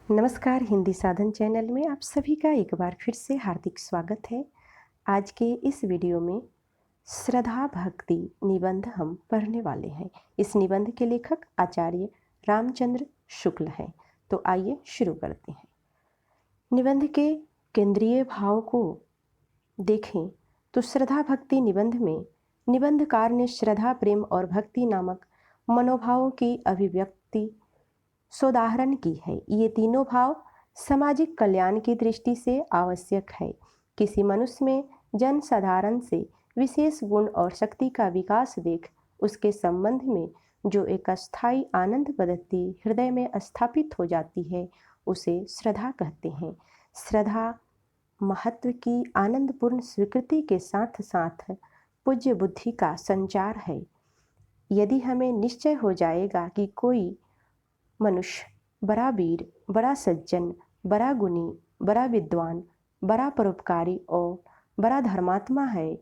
नमस्कार, हिंदी साधन चैनल में आप सभी का एक बार फिर से हार्दिक स्वागत है। आज के इस वीडियो में श्रद्धा भक्ति निबंध हम पढ़ने वाले हैं। इस निबंध के लेखक आचार्य रामचंद्र शुक्ल हैं। तो आइए शुरू करते हैं। निबंध के केंद्रीय भाव को देखें तो श्रद्धा भक्ति निबंध में निबंधकार ने श्रद्धा, प्रेम और भक्ति नामक मनोभावों की अभिव्यक्ति सोदाहरण की है। ये तीनों भाव सामाजिक कल्याण की दृष्टि से आवश्यक है। किसी मनुष्य में जन साधारण से विशेष गुण और शक्ति का विकास देख उसके संबंध में जो एक अस्थायी आनंद पद्धति हृदय में स्थापित हो जाती है, उसे श्रद्धा कहते हैं। श्रद्धा महत्व की आनंदपूर्ण स्वीकृति के साथ साथ पूज्य बुद्धि का संचार है। यदि हमें निश्चय हो जाएगा कि कोई मनुष्य बड़ा वीर, बड़ा सज्जन, बड़ा गुणी, बड़ा विद्वान, बड़ा परोपकारी और बड़ा धर्मात्मा है,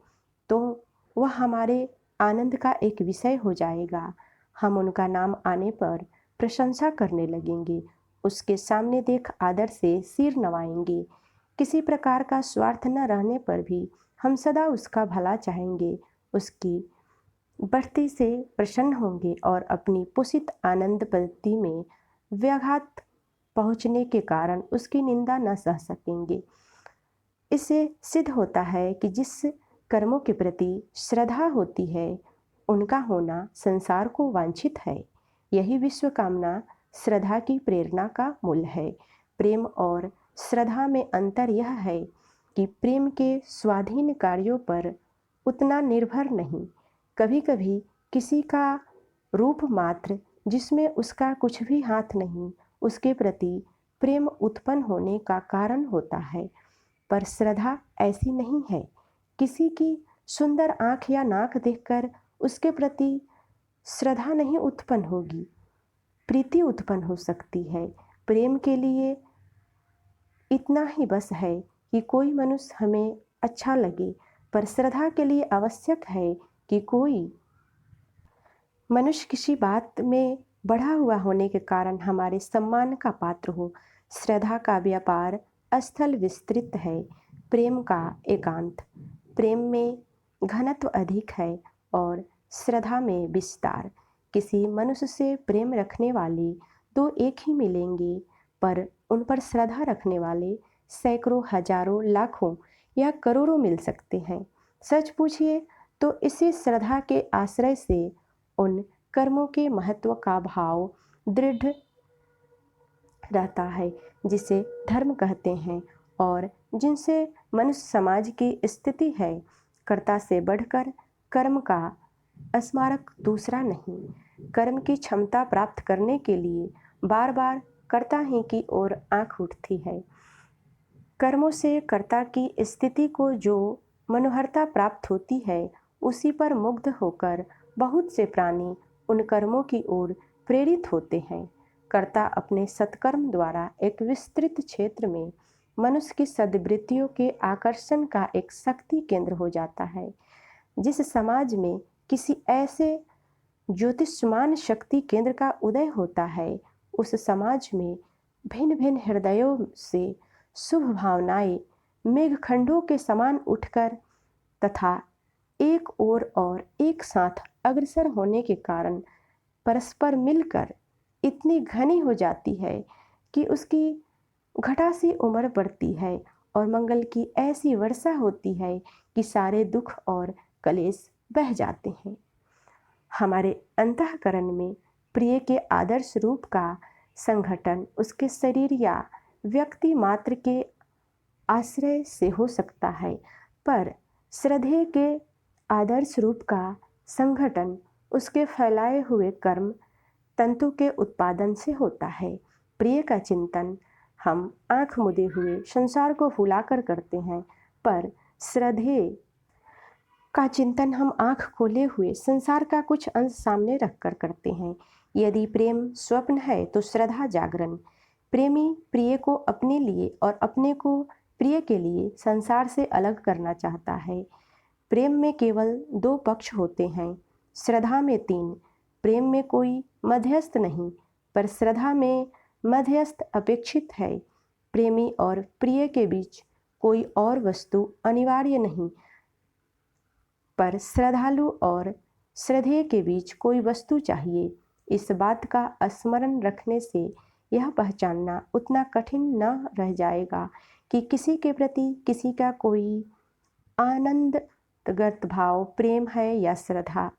तो वह हमारे आनंद का एक विषय हो जाएगा। हम उनका नाम आने पर प्रशंसा करने लगेंगे, उसके सामने देख आदर से सिर नवाएंगे। किसी प्रकार का स्वार्थ न रहने पर भी हम सदा उसका भला चाहेंगे, उसकी बढ़ती से प्रसन्न होंगे और अपनी पोषित आनंद पद्धति में व्याघात पहुँचने के कारण उसकी निंदा न सह सकेंगे। इससे सिद्ध होता है कि जिस कर्मों के प्रति श्रद्धा होती है, उनका होना संसार को वांछित है। यही विश्व कामना श्रद्धा की प्रेरणा का मूल है। प्रेम और श्रद्धा में अंतर यह है कि प्रेम के स्वाधीन कार्यों पर उतना निर्भर नहीं। कभी कभी किसी का रूप मात्र, जिसमें उसका कुछ भी हाथ नहीं, उसके प्रति प्रेम उत्पन्न होने का कारण होता है, पर श्रद्धा ऐसी नहीं है। किसी की सुंदर आँख या नाक देखकर उसके प्रति श्रद्धा नहीं उत्पन्न होगी, प्रीति उत्पन्न हो सकती है। प्रेम के लिए इतना ही बस है कि कोई मनुष्य हमें अच्छा लगे, पर श्रद्धा के लिए आवश्यक है कि कोई मनुष्य किसी बात में बढ़ा हुआ होने के कारण हमारे सम्मान का पात्र हो। श्रद्धा का व्यापार स्थल विस्तृत है, प्रेम का एकांत। प्रेम में घनत्व अधिक है और श्रद्धा में विस्तार। किसी मनुष्य से प्रेम रखने वाले दो एक ही मिलेंगे, पर उन पर श्रद्धा रखने वाले सैकड़ों, हजारों, लाखों या करोड़ों मिल सकते हैं। सच पूछिए तो इसी श्रद्धा के आश्रय से उन कर्मों के महत्व का भाव दृढ़ रहता है जिसे धर्म कहते हैं और जिनसे मनुष्य समाज की स्थिति है। कर्ता से बढ़कर कर्म का स्मारक दूसरा नहीं। कर्म की क्षमता प्राप्त करने के लिए बार बार कर्ता ही की ओर आंख उठती है। कर्मों से कर्ता की स्थिति को जो मनोहरता प्राप्त होती है, उसी पर मुग्ध होकर बहुत से प्राणी उन कर्मों की ओर प्रेरित होते हैं। कर्ता अपने सत्कर्म द्वारा एक विस्तृत क्षेत्र में मनुष्य की सद्वृत्तियों के आकर्षण का एक शक्ति केंद्र हो जाता है। जिस समाज में किसी ऐसे ज्योतिषमान शक्ति केंद्र का उदय होता है, उस समाज में भिन्न भिन्न हृदयों से शुभ भावनाएं मेघखंडों के समान उठकर तथा एक ओर और एक साथ अग्रसर होने के कारण परस्पर मिलकर इतनी घनी हो जाती है कि उसकी घटा सी उम्र बढ़ती है और मंगल की ऐसी वर्षा होती है कि सारे दुख और कलेश बह जाते हैं। हमारे अंतःकरण में प्रिय के आदर्श रूप का संगठन उसके शरीर या व्यक्ति मात्र के आश्रय से हो सकता है, पर श्रद्धेय के आदर्श रूप का संगठन उसके फैलाए हुए कर्म तंतु के उत्पादन से होता है। प्रिय का चिंतन हम आंख मुदे हुए संसार को भुलाकर करते हैं, पर श्रद्धेय का चिंतन हम आंख खोले हुए संसार का कुछ अंश सामने रखकर करते हैं। यदि प्रेम स्वप्न है तो श्रद्धा जागरण। प्रेमी प्रिय को अपने लिए और अपने को प्रिय के लिए संसार से अलग करना चाहता है। प्रेम में केवल दो पक्ष होते हैं, श्रद्धा में तीन। प्रेम में कोई मध्यस्थ नहीं, पर श्रद्धा में मध्यस्थ अपेक्षित है। प्रेमी और प्रिय के बीच कोई और वस्तु अनिवार्य नहीं, पर श्रद्धालु और श्रद्धेय के बीच कोई वस्तु चाहिए। इस बात का स्मरण रखने से यह पहचानना उतना कठिन न रह जाएगा कि किसी के प्रति किसी का कोई आनंदगत भाव प्रेम है या श्रद्धा।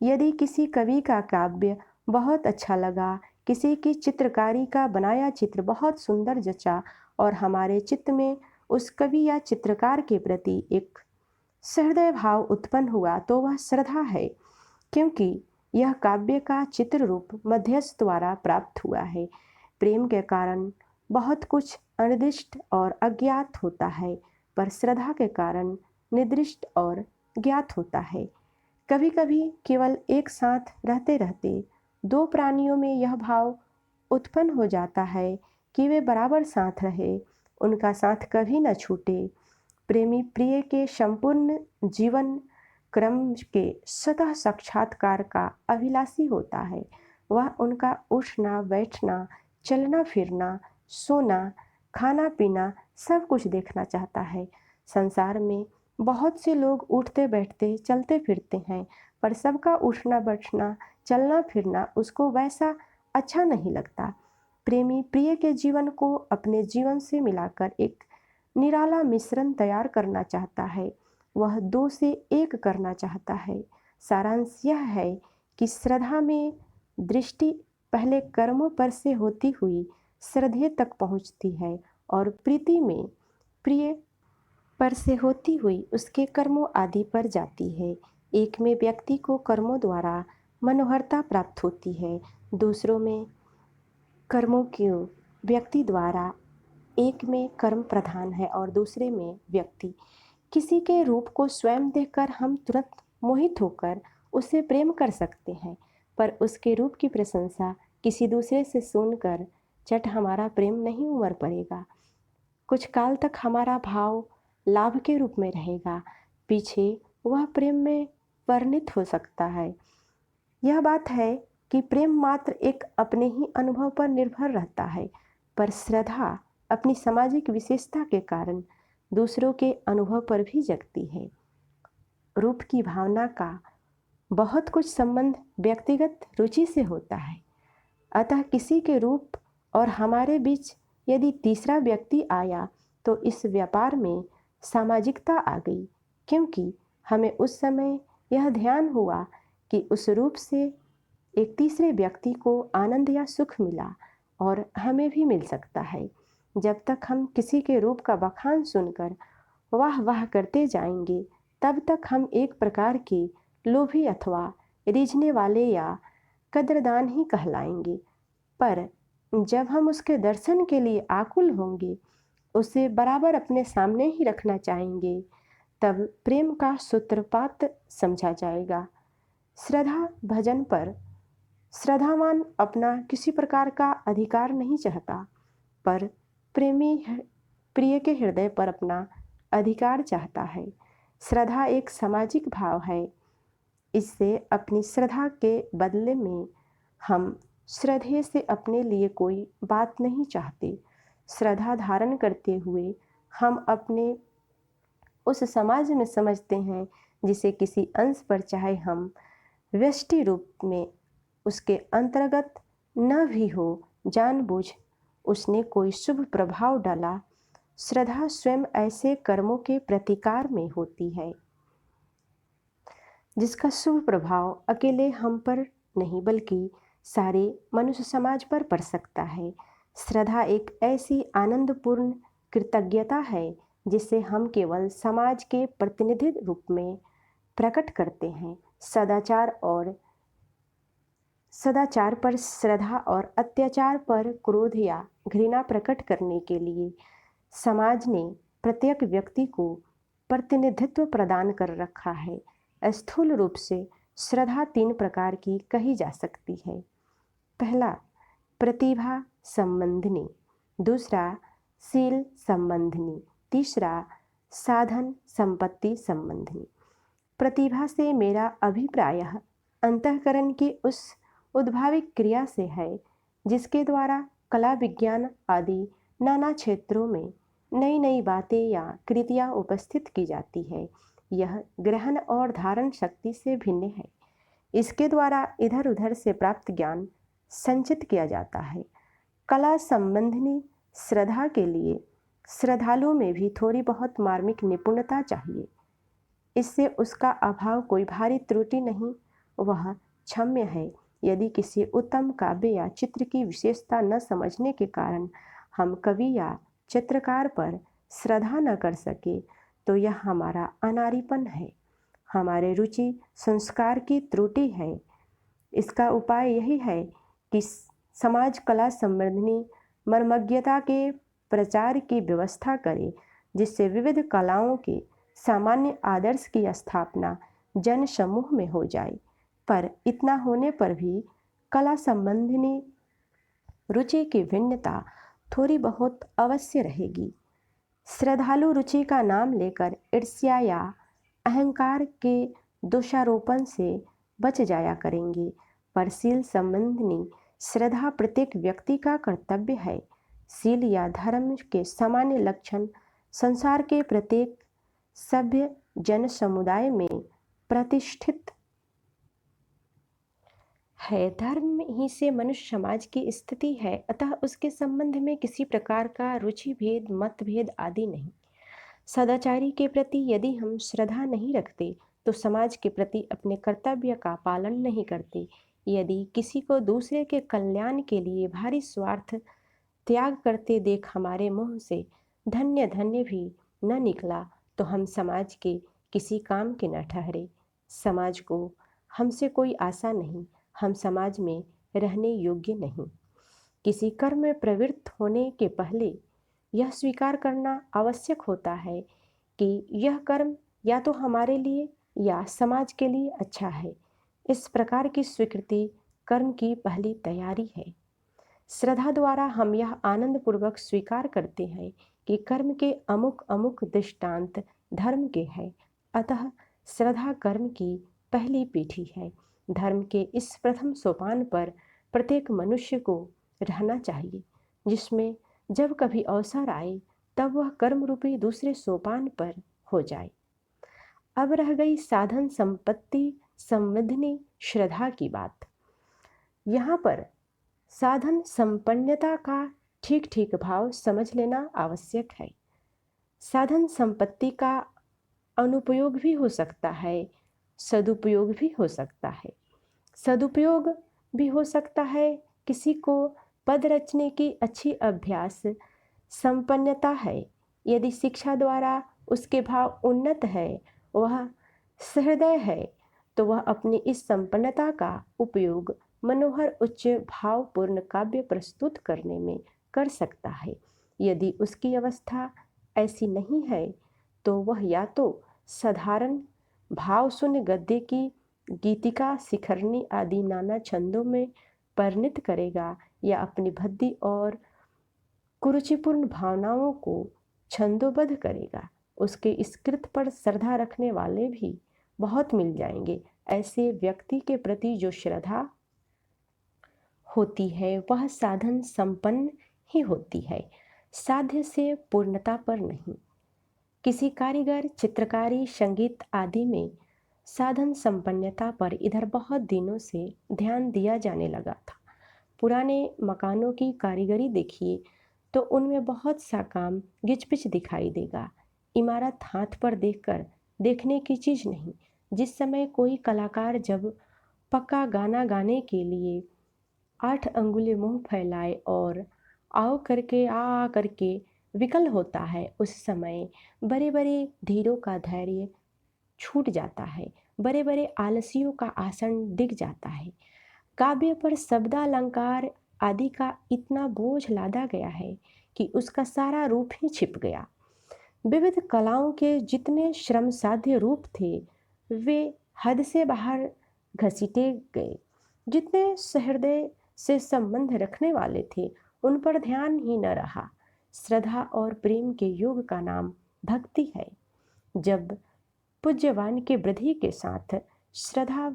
यदि किसी कवि का काव्य बहुत अच्छा लगा, किसी की चित्रकारी का बनाया चित्र बहुत सुंदर जचा और हमारे चित्त में उस कवि या चित्रकार के प्रति एक सहृदय भाव उत्पन्न हुआ, तो वह श्रद्धा है, क्योंकि यह काव्य का चित्र रूप मध्यस्थ द्वारा प्राप्त हुआ है। प्रेम के कारण बहुत कुछ अनिर्दिष्ट और अज्ञात होता है, पर श्रद्धा के कारण निर्दिष्ट और ज्ञात होता है। कभी कभी केवल एक साथ रहते रहते दो प्राणियों में यह भाव उत्पन्न हो जाता है कि वे बराबर साथ रहे, उनका साथ कभी न छूटे। प्रेमी प्रिय के संपूर्ण जीवन क्रम के स्वतः साक्षात्कार का अभिलाषी होता है। वह उनका उठना बैठना, चलना फिरना, सोना, खाना पीना सब कुछ देखना चाहता है। संसार में बहुत से लोग उठते बैठते चलते फिरते हैं, पर सबका उठना बैठना चलना फिरना उसको वैसा अच्छा नहीं लगता। प्रेमी प्रिय के जीवन को अपने जीवन से मिलाकर एक निराला मिश्रण तैयार करना चाहता है। वह दो से एक करना चाहता है। सारांश यह है कि श्रद्धा में दृष्टि पहले कर्मों पर से होती हुई श्रद्धेय तक पहुँचती है और प्रीति में प्रिय पर से होती हुई उसके कर्मों आदि पर जाती है। एक में व्यक्ति को कर्मों द्वारा मनोहरता प्राप्त होती है, दूसरों में कर्मों के व्यक्ति द्वारा। एक में कर्म प्रधान है और दूसरे में व्यक्ति। किसी के रूप को स्वयं देखकर हम तुरंत मोहित होकर उससे प्रेम कर सकते हैं, पर उसके रूप की प्रशंसा किसी दूसरे से सुनकर चट हमारा प्रेम नहीं उमड़ पड़ेगा। कुछ काल तक हमारा भाव लाभ के रूप में रहेगा, पीछे वह प्रेम में परिणत हो सकता है। यह बात है कि प्रेम मात्र एक अपने ही अनुभव पर निर्भर रहता है, पर श्रद्धा अपनी सामाजिक विशेषता के कारण दूसरों के अनुभव पर भी जगती है। रूप की भावना का बहुत कुछ संबंध व्यक्तिगत रुचि से होता है, अतः किसी के रूप और हमारे बीच यदि तीसरा व्यक्ति आया तो इस व्यापार में सामाजिकता आ गई, क्योंकि हमें उस समय यह ध्यान हुआ कि उस रूप से एक तीसरे व्यक्ति को आनंद या सुख मिला और हमें भी मिल सकता है। जब तक हम किसी के रूप का बखान सुनकर वाह वाह करते जाएंगे, तब तक हम एक प्रकार के लोभी अथवा रीझने वाले या कदरदान ही कहलाएंगे। पर जब हम उसके दर्शन के लिए आकुल होंगे, उसे बराबर अपने सामने ही रखना चाहेंगे, तब प्रेम का सूत्रपात समझा जाएगा। श्रद्धा भजन पर श्रद्धावान अपना किसी प्रकार का अधिकार नहीं चाहता, पर प्रेमी प्रिय के हृदय पर अपना अधिकार चाहता है। श्रद्धा एक सामाजिक भाव है। इससे अपनी श्रद्धा के बदले में हम श्रद्धेय से अपने लिए कोई बात नहीं चाहते। श्रद्धा धारण करते हुए हम अपने उस समाज में समझते हैं जिसे किसी अंश पर चाहे हम व्यष्टि रूप में उसके अंतर्गत न भी हो, जानबूझ उसने कोई शुभ प्रभाव डाला। श्रद्धा स्वयं ऐसे कर्मों के प्रतिकार में होती है जिसका शुभ प्रभाव अकेले हम पर नहीं बल्कि सारे मनुष्य समाज पर पड़ सकता है। श्रद्धा एक ऐसी आनंदपूर्ण कृतज्ञता है जिसे हम केवल समाज के प्रतिनिधि रूप में प्रकट करते हैं। सदाचार पर श्रद्धा और अत्याचार पर क्रोध या घृणा प्रकट करने के लिए समाज ने प्रत्येक व्यक्ति को प्रतिनिधित्व प्रदान कर रखा है। स्थूल रूप से श्रद्धा 3 प्रकार की कही जा सकती है। पहला प्रतिभा संबंधिनी, दूसरा शील संबंधिनी, तीसरा साधन संपत्ति संबंधिनी। प्रतिभा से मेरा अभिप्राय अंतःकरण की उस उद्भाविक क्रिया से है जिसके द्वारा कला विज्ञान आदि नाना क्षेत्रों में नई नई बातें या कृतियाँ उपस्थित की जाती है। यह ग्रहण और धारण शक्ति से भिन्न है। इसके द्वारा इधर उधर से प्राप्त ज्ञान संचित किया जाता है। कला संबंधी श्रद्धा के लिए श्रद्धालुओं में भी थोड़ी बहुत मार्मिक निपुणता चाहिए। इससे उसका अभाव कोई भारी त्रुटि नहीं, वह क्षम्य है। यदि किसी उत्तम काव्य या चित्र की विशेषता न समझने के कारण हम कवि या चित्रकार पर श्रद्धा न कर सके तो यह हमारा अनारीपन है, हमारे रुचि संस्कार की त्रुटि है। इसका उपाय यही है कि समाज कला संवर्धनी मर्मज्ञता के प्रचार की व्यवस्था करे, जिससे विविध कलाओं के सामान्य आदर्श की स्थापना जन समूह में हो जाए। पर इतना होने पर भी कला संबंधी रुचि की भिन्नता थोड़ी बहुत अवश्य रहेगी। श्रद्धालु रुचि का नाम लेकर ईर्ष्या या अहंकार के दोषारोपण से बच जाया करेंगे। पर शील संबंधी श्रद्धा प्रत्येक व्यक्ति का कर्तव्य है। शील या धर्म के सामान्य लक्षण संसार के प्रत्येक सभ्य जन समुदाय में प्रतिष्ठित है। धर्म ही से मनुष्य समाज की स्थिति है, अतः उसके संबंध में किसी प्रकार का रुचि भेद मतभेद आदि नहीं। सदाचारी के प्रति यदि हम श्रद्धा नहीं रखते तो समाज के प्रति अपने कर्तव्य का पालन नहीं करते। यदि किसी को दूसरे के कल्याण के लिए भारी स्वार्थ त्याग करते देख हमारे मुंह से धन्य धन्य भी न निकला तो हम समाज के किसी काम के न ठहरे। समाज को हमसे कोई आशा नहीं, हम समाज में रहने योग्य नहीं। किसी कर्म में प्रवृत्त होने के पहले यह स्वीकार करना आवश्यक होता है कि यह कर्म या तो हमारे लिए या समाज के लिए अच्छा है। इस प्रकार की स्वीकृति कर्म की पहली तैयारी है। श्रद्धा द्वारा हम यह आनंदपूर्वक स्वीकार करते हैं कि कर्म के अमुक अमुक दृष्टांत धर्म के हैं, अतः श्रद्धा कर्म की पहली पीढ़ी है। धर्म के इस प्रथम सोपान पर प्रत्येक मनुष्य को रहना चाहिए, जिसमें जब कभी अवसर आए तब वह कर्म रूपी दूसरे सोपान पर हो जाए। अब रह गई साधन संपत्ति संविधिनी श्रद्धा की बात। यहाँ पर साधन संपन्नता का ठीक ठीक भाव समझ लेना आवश्यक है। साधन संपत्ति का अनुपयोग भी हो सकता है, सदुपयोग भी हो सकता है। सदुपयोग भी हो सकता है, किसी को पद रचने की अच्छी अभ्यास संपन्नता है, यदि शिक्षा द्वारा उसके भाव उन्नत है, वह सहृदय है, तो वह अपनी इस संपन्नता का उपयोग मनोहर उच्च भावपूर्ण काव्य प्रस्तुत करने में कर सकता है। यदि उसकी अवस्था ऐसी नहीं है तो वह या तो साधारण भाव शून्य गद्य की गीतिका शिखरनी आदि नाना छंदों में परिणित करेगा या अपनी भद्दी और कुरुचिपूर्ण भावनाओं को छंदोबद्ध करेगा। उसके इस कृत पर श्रद्धा रखने वाले भी बहुत मिल जाएंगे। ऐसे व्यक्ति के प्रति जो श्रद्धा होती है वह साधन संपन्न ही होती है, साध्य से पूर्णता पर नहीं। किसी कारीगर चित्रकारी संगीत आदि में साधन संपन्नता पर इधर बहुत दिनों से ध्यान दिया जाने लगा था। पुराने मकानों की कारीगरी देखिए तो उनमें बहुत सा काम गिचपिच दिखाई देगा। इमारत हाथ पर देखकर देखने की चीज़ नहीं। जिस समय कोई कलाकार जब पक्का गाना गाने के लिए 8 अंगुली मुंह फैलाए और आओ करके आ करके विकल होता है, उस समय बड़े बड़े धीरों का धैर्य छूट जाता है, बड़े बड़े आलसियों का आसन डिग जाता है। काव्य पर शब्दालंकार आदि का इतना बोझ लादा गया है कि उसका सारा रूप ही छिप गया। विविध कलाओं के जितने श्रम साध्य रूप थे वे हद से बाहर घसीटे गए। जितने सहृदय से संबंध रखने वाले थे उन पर ध्यान ही न रहा। श्रद्धा और प्रेम के योग का नाम भक्ति है। जब पूज्यवान के वृद्धि के साथ श्रद्धा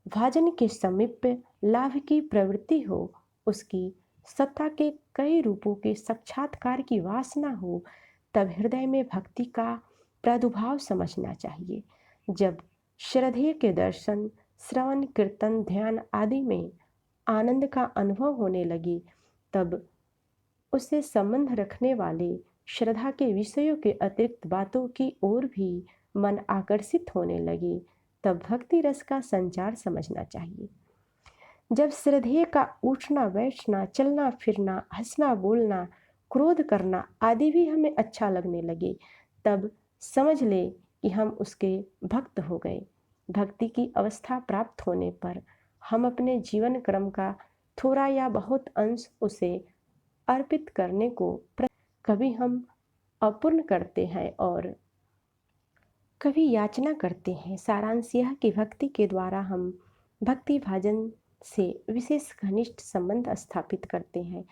भाजन के समीप लाभ की प्रवृत्ति हो, उसकी सत्ता के कई रूपों के साक्षात्कार की वासना हो, तब हृदय में भक्ति का प्रादुर्भाव समझना चाहिए। जब श्रद्धेय के दर्शन, श्रवण, कीर्तन, ध्यान आदि में आनंद का अनुभव होने लगे, तब उससे संबंध रखने वाले श्रद्धा के विषयों के अतिरिक्त बातों की ओर भी मन आकर्षित होने लगे, तब भक्ति रस का संचार समझना चाहिए। जब श्रद्धेय का उठना बैठना, चलना फिरना, हंसना बोलना, क्रोध करना आदि भी हमें अच्छा लगने लगे, तब समझ ले कि हम उसके भक्त हो गए। भक्ति की अवस्था प्राप्त होने पर हम अपने जीवन क्रम का थोड़ा या बहुत अंश उसे अर्पित करने को कभी हम अपूर्ण करते हैं और कभी याचना करते हैं। सारांश यह कि भक्ति के द्वारा हम भक्ति भाजन से विशेष घनिष्ठ संबंध स्थापित करते हैं,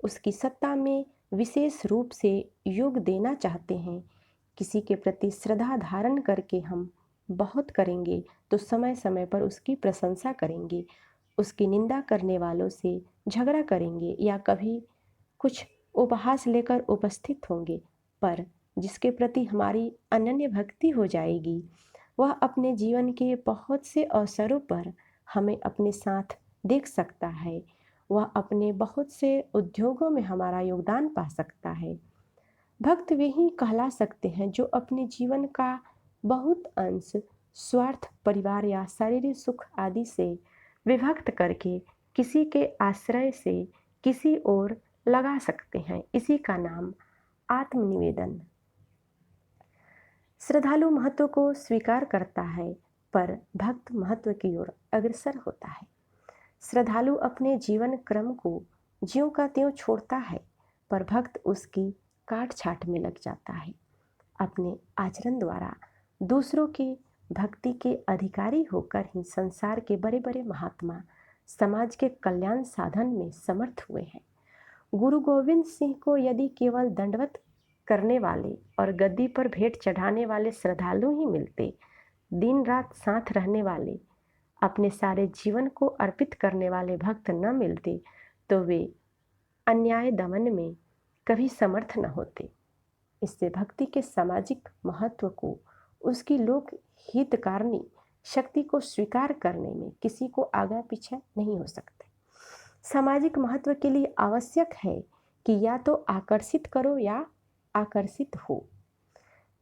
उसकी सत्ता में विशेष रूप से योग देना चाहते हैं। किसी के प्रति श्रद्धा धारण करके हम बहुत करेंगे तो समय समय पर उसकी प्रशंसा करेंगे, उसकी निंदा करने वालों से झगड़ा करेंगे या कभी कुछ उपहास लेकर उपस्थित होंगे, पर जिसके प्रति हमारी अनन्य भक्ति हो जाएगी, वह अपने जीवन के बहुत से अवसरों पर हमें अपने साथ देख सकता है, वह अपने बहुत से उद्योगों में हमारा योगदान पा सकता है। भक्त वे ही कहला सकते हैं जो अपने जीवन का बहुत अंश स्वार्थ, परिवार या शारीरिक सुख आदि से विभक्त करके किसी के आश्रय से किसी और लगा सकते हैं। इसी का नाम आत्मनिवेदन। श्रद्धालु महत्व को स्वीकार करता है, पर भक्त महत्व की ओर अग्रसर होता है। श्रद्धालु अपने जीवन क्रम को ज्यों का त्यों छोड़ता है, पर भक्त उसकी काट छाट में लग जाता है। अपने आचरण द्वारा दूसरों की भक्ति के अधिकारी होकर ही संसार के बड़े बड़े महात्मा समाज के कल्याण साधन में समर्थ हुए हैं। गुरु गोविंद सिंह को यदि केवल दंडवत करने वाले और गद्दी पर भेंट चढ़ाने वाले श्रद्धालु ही मिलते, दिन रात साथ रहने वाले, अपने सारे जीवन को अर्पित करने वाले भक्त न मिलते, तो वे अन्याय दमन में कभी समर्थ न होते। इससे भक्ति के सामाजिक महत्व को, उसकी लोक हितकारिणी शक्ति को स्वीकार करने में किसी को आगे पीछे नहीं हो सकते। सामाजिक महत्व के लिए आवश्यक है कि या तो आकर्षित करो या आकर्षित हो।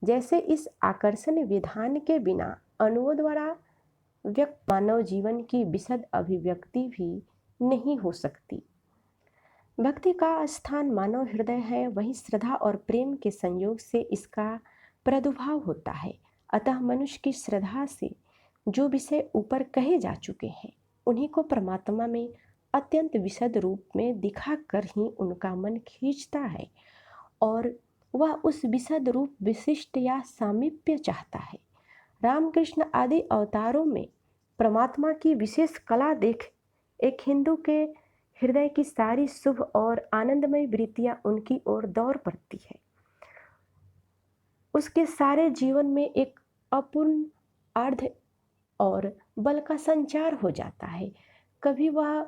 जैसे इस आकर्षण विधान के बिना अणुओं द्वारा व्यक्त मानव जीवन की विशद अभिव्यक्ति भी नहीं हो सकती। भक्ति का स्थान मानव हृदय है, वहीं श्रद्धा और प्रेम के संयोग से इसका प्रादुर्भाव होता है। अतः मनुष्य की श्रद्धा से जो विषय ऊपर कहे जा चुके हैं, उन्हीं को परमात्मा में अत्यंत विशद रूप में दिखाकर ही उनका मन खींचता है और वह उस विशद रूप विशिष्ट या सामीप्य चाहता है। रामकृष्ण आदि अवतारों में परमात्मा की विशेष कला देख एक हिंदू के हृदय की सारी शुभ और आनंदमय वृत्तियां उनकी ओर दौड़ पड़ती है। उसके सारे जीवन में एक अपूर्ण अर्ध और बल का संचार हो जाता है। कभी वह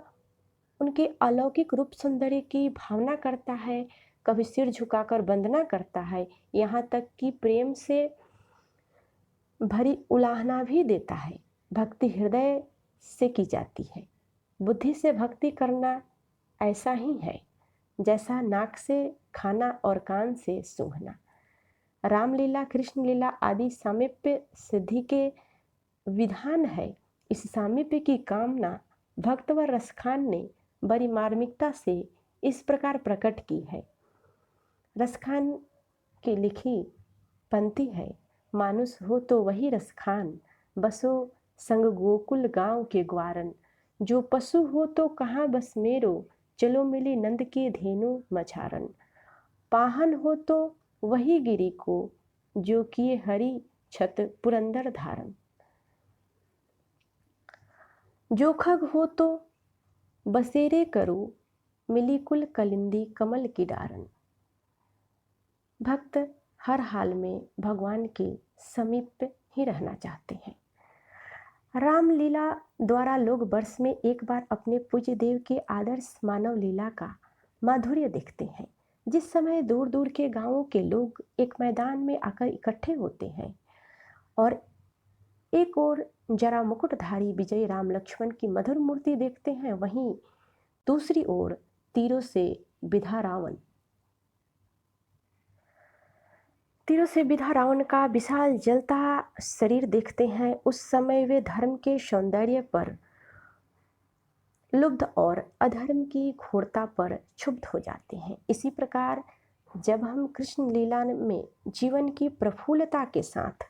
उनके अलौकिक रूप सौंदर्य की भावना करता है, कभी सिर झुकाकर वंदना करता है, यहाँ तक कि प्रेम से भरी उलाहना भी देता है। भक्ति हृदय से की जाती है। बुद्धि से भक्ति करना ऐसा ही है जैसा नाक से खाना और कान से सूंघना। रामलीला, कृष्ण लीला आदि सामीप्य सिद्धि के विधान है। इस सामीप्य की कामना भक्त व रसखान ने बड़ी मार्मिकता से इस प्रकार प्रकट की है। रसखान की लिखी पंक्ति है, मानुष हो तो वही रसखान, बसो संग गोकुल गांव के ग्वारन, जो पशु हो तो कहाँ बस मेरो, चलो मिली नंद की धेनु मझारन। पाहन हो तो वही गिरी को, जो किए हरि छत पुरंदर धारन। जो खग हो तो बसेरे करो, मिली कुल कलिंदी कमल की डारन। भक्त हर हाल में भगवान के समीप ही रहना चाहते हैं। रामलीला द्वारा लोग वर्ष में एक बार अपने पूज्य देव के आदर्श मानव लीला का माधुर्य देखते हैं। जिस समय दूर दूर के गांवों के लोग एक मैदान में आकर इकट्ठे होते हैं और एक और जरा मुकुटधारी विजयी राम लक्ष्मण की मधुर मूर्ति देखते हैं, वहीं दूसरी ओर तीरों से विधा रावण का विशाल जलता शरीर देखते हैं। उस समय वे धर्म के सौंदर्य पर लुब्ध और अधर्म की घोरता पर क्षुब्ध हो जाते हैं। इसी प्रकार जब हम कृष्ण लीला में जीवन की प्रफुल्लता के साथ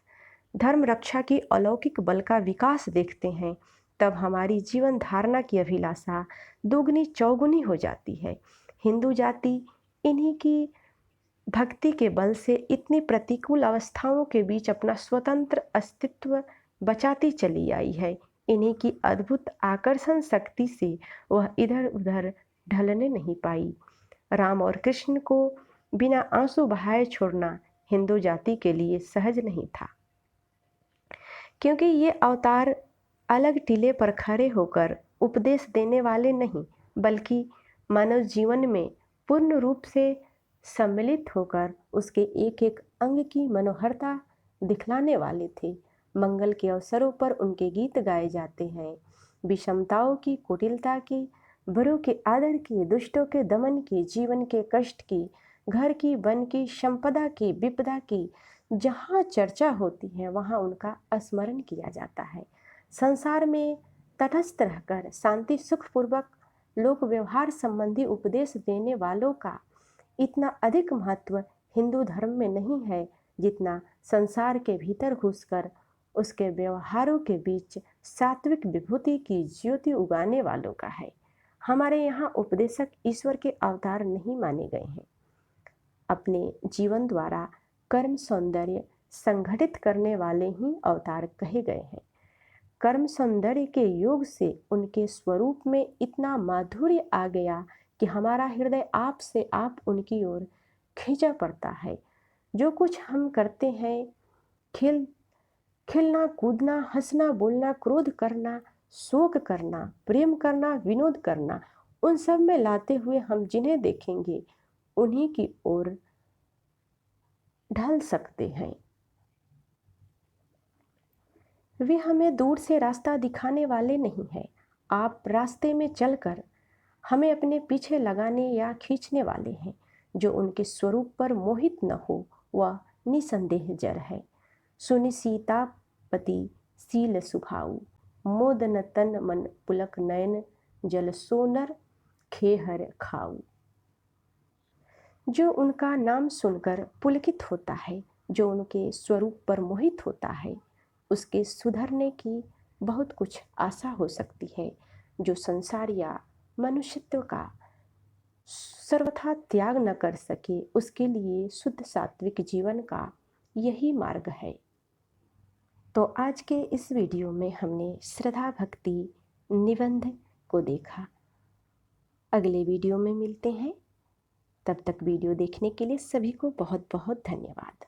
धर्म रक्षा की अलौकिक बल का विकास देखते हैं, तब हमारी जीवन धारणा की अभिलाषा दोगुनी चौगुनी हो जाती है। हिंदू जाति इन्हीं की भक्ति के बल से इतनी प्रतिकूल अवस्थाओं के बीच अपना स्वतंत्र अस्तित्व बचाती चली आई है। इन्हीं की अद्भुत आकर्षण शक्ति से वह इधर उधर ढलने नहीं पाई। राम और कृष्ण को बिना आंसू बहाए छोड़ना हिंदू जाति के लिए सहज नहीं था, क्योंकि ये अवतार अलग टीले पर खड़े होकर उपदेश देने वाले नहीं, बल्कि मानव जीवन में पूर्ण रूप से सम्मिलित होकर उसके एक एक अंग की मनोहरता दिखलाने वाले थे। मंगल के अवसरों पर उनके गीत गाए जाते हैं। विषमताओं की, कुटिलता की, बड़ों के आदर की, दुष्टों के दमन की, जीवन के कष्ट की, घर की, वन की, संपदा की, विपदा की जहाँ चर्चा होती है वहाँ उनका स्मरण किया जाता है। संसार में तटस्थ रहकर शांति सुखपूर्वक लोक व्यवहार संबंधी उपदेश देने वालों का इतना अधिक महत्व हिंदू धर्म में नहीं है जितना संसार के भीतर घुसकर उसके व्यवहारों के बीच सात्विक विभूति की ज्योति उगाने वालों का है। हमारे यहाँ उपदेशक ईश्वर के अवतार नहीं माने गए हैं, अपने जीवन द्वारा कर्म सौंदर्य संगठित करने वाले ही अवतार कहे गए हैं। कर्म सौंदर्य के योग से उनके स्वरूप में इतना माधुर्य आ गया कि हमारा हृदय आप से आप उनकी ओर खींचा पड़ता है। जो कुछ हम करते हैं, खिलना, कूदना, हंसना, बोलना, क्रोध करना, शोक करना, प्रेम करना, विनोद करना, उन सब में लाते हुए हम जिन्हें देखेंगे उन्हीं की ओर ढल सकते हैं। वे हमें दूर से रास्ता दिखाने वाले नहीं हैं। आप रास्ते में चलकर हमें अपने पीछे लगाने या खींचने वाले हैं। जो उनके स्वरूप पर मोहित न हो वह निसंदेह जर है। सुनि सीतापति सील सुभाऊ, मोदन तन मन पुलक नयन, जल सोनर खेहर खाऊ। जो उनका नाम सुनकर पुलकित होता है, जो उनके स्वरूप पर मोहित होता है, उसके सुधरने की बहुत कुछ आशा हो सकती है। जो संसार या मनुष्यत्व का सर्वथा त्याग न कर सके, उसके लिए शुद्ध सात्विक जीवन का यही मार्ग है। तो आज के इस वीडियो में हमने श्रद्धा भक्ति निबंध को देखा। अगले वीडियो में मिलते हैं। तब तक वीडियो देखने के लिए सभी को बहुत बहुत धन्यवाद।